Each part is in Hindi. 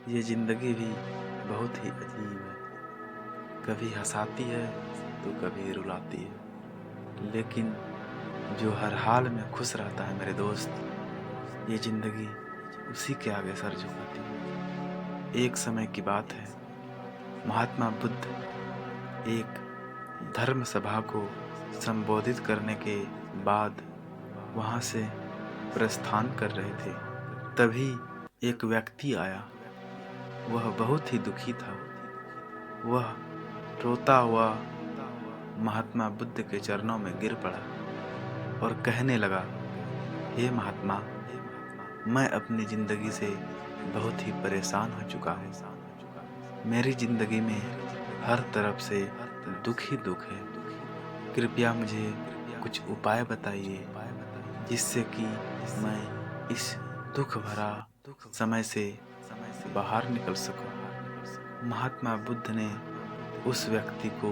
ये ज़िंदगी भी बहुत ही अजीब है। कभी हँसाती है तो कभी रुलाती है, लेकिन जो हर हाल में खुश रहता है मेरे दोस्त, ये ज़िंदगी उसी के आगे सर झुकाती है। एक समय की बात है, महात्मा बुद्ध एक धर्म सभा को संबोधित करने के बाद वहाँ से प्रस्थान कर रहे थे। तभी एक व्यक्ति आया। वह बहुत ही दुखी था। वह रोता हुआ महात्मा बुद्ध के चरणों में गिर पड़ा और कहने लगा, हे महात्मा, मैं अपनी ज़िंदगी से बहुत ही परेशान हो चुका हूँ। मेरी ज़िंदगी में हर तरफ से दुख ही दुख है। कृपया मुझे कुछ उपाय बताइए जिससे कि मैं इस दुख भरा समय से बाहर निकल सकूं। महात्मा बुद्ध ने उस व्यक्ति को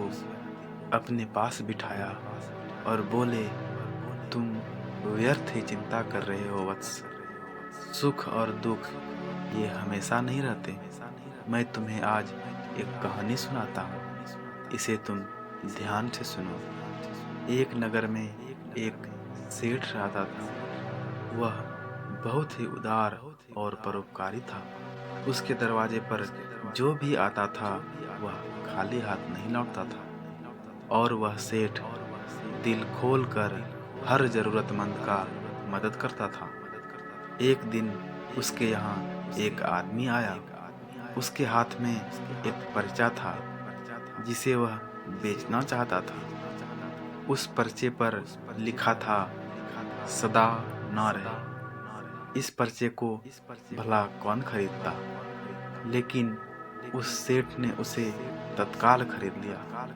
अपने पास बिठाया और बोले, तुम व्यर्थ ही चिंता कर रहे हो वत्स। सुख और दुख ये हमेशा नहीं रहते। मैं तुम्हें आज एक कहानी सुनाता हूँ, इसे तुम ध्यान से सुनो। एक नगर में एक सेठ रहता था। वह बहुत ही उदार और परोपकारी था। उसके दरवाजे पर जो भी आता था वह खाली हाथ नहीं लौटता था और वह सेठ दिल खोल कर हर जरूरतमंद का मदद करता था। एक दिन उसके यहाँ एक आदमी आया। उसके हाथ में एक पर्चा था जिसे वह बेचना चाहता था। उस पर्चे पर लिखा था, सदा ना रहे। इस पर्चे को भला कौन खरीदता, लेकिन उस सेठ ने उसे तत्काल खरीद लिया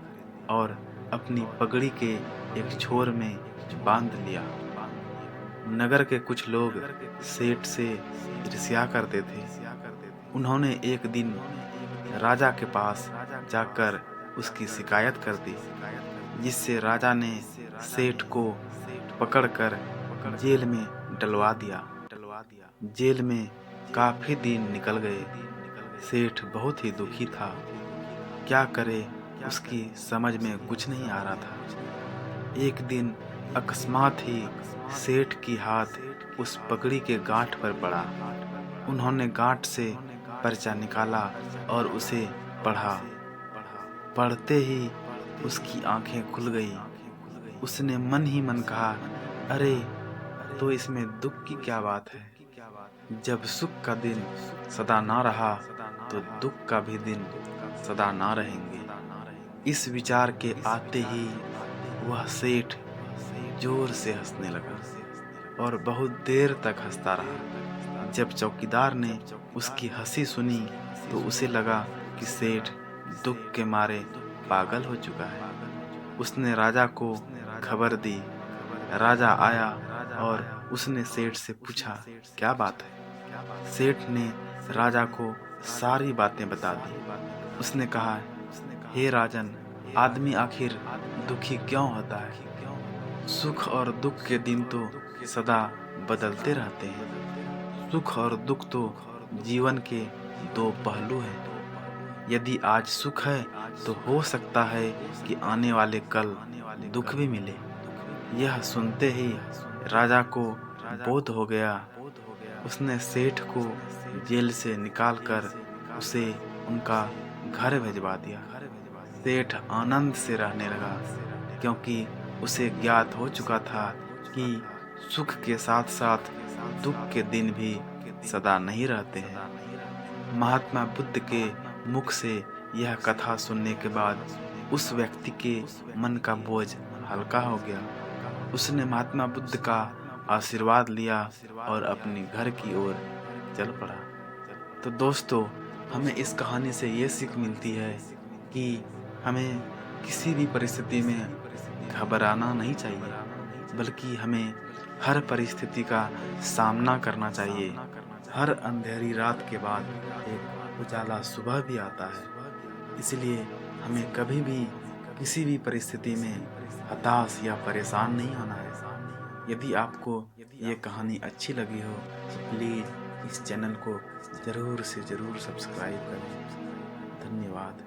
और अपनी पगड़ी के एक छोर में बांध लिया। नगर के कुछ लोग सेठ से ईर्ष्या करते थे। उन्होंने एक दिन राजा के पास जाकर उसकी शिकायत कर दी, जिससे राजा ने सेठ को पकड़कर जेल में डलवा दिया। जेल में काफी दिन निकल गए। सेठ बहुत ही दुखी था। क्या करे उसकी समझ में कुछ नहीं आ रहा था। एक दिन अकस्मात ही सेठ की हाथ उस पगड़ी के गांठ पर पड़ा। उन्होंने गांठ से पर्चा निकाला और उसे पढ़ा। पढ़ते ही उसकी आंखें खुल गई। उसने मन ही मन कहा, अरे तो इसमें दुख की क्या बात है। जब सुख का दिन सदा ना रहा तो दुख का भी दिन सदा ना रहेंगे। इस विचार के आते ही वह सेठ जोर से हंसने लगा और बहुत देर तक हंसता रहा। जब चौकीदार ने उसकी हंसी सुनी तो उसे लगा कि सेठ दुख के मारे पागल हो चुका है। उसने राजा को खबर दी। राजा आया और उसने सेठ से पूछा, क्या बात है। सेठ ने राजा को सारी बातें बता दी। उसने कहा, हे राजन, आदमी आखिर दुखी क्यों होता है। सुख और दुख के दिन तो सदा बदलते रहते हैं। सुख और दुख तो जीवन के दो पहलू हैं। यदि आज सुख है तो हो सकता है कि आने वाले कल दुख भी मिले। यह सुनते ही राजा को बोध हो गया। उसने सेठ को जेल से निकालकर उसे उनका घर भिजवा दिया। सेठ आनंद से रहने लगा, क्योंकि उसे ज्ञात हो चुका था कि सुख के साथ साथ दुख के दिन भी सदा नहीं रहते हैं। महात्मा बुद्ध के मुख से यह कथा सुनने के बाद उस व्यक्ति के मन का बोझ हल्का हो गया। उसने महात्मा बुद्ध का आशीर्वाद लिया और अपने घर की ओर चल पड़ा। तो दोस्तों, हमें इस कहानी से ये सीख मिलती है कि हमें किसी भी परिस्थिति में घबराना नहीं चाहिए, बल्कि हमें हर परिस्थिति का सामना करना चाहिए। हर अंधेरी रात के बाद एक उजाला सुबह भी आता है। इसलिए हमें कभी भी किसी भी परिस्थिति में हताश या परेशान नहीं होना है। यदि आपको ये कहानी अच्छी लगी हो तो प्लीज़ इस चैनल को ज़रूर से ज़रूर सब्सक्राइब करें। धन्यवाद।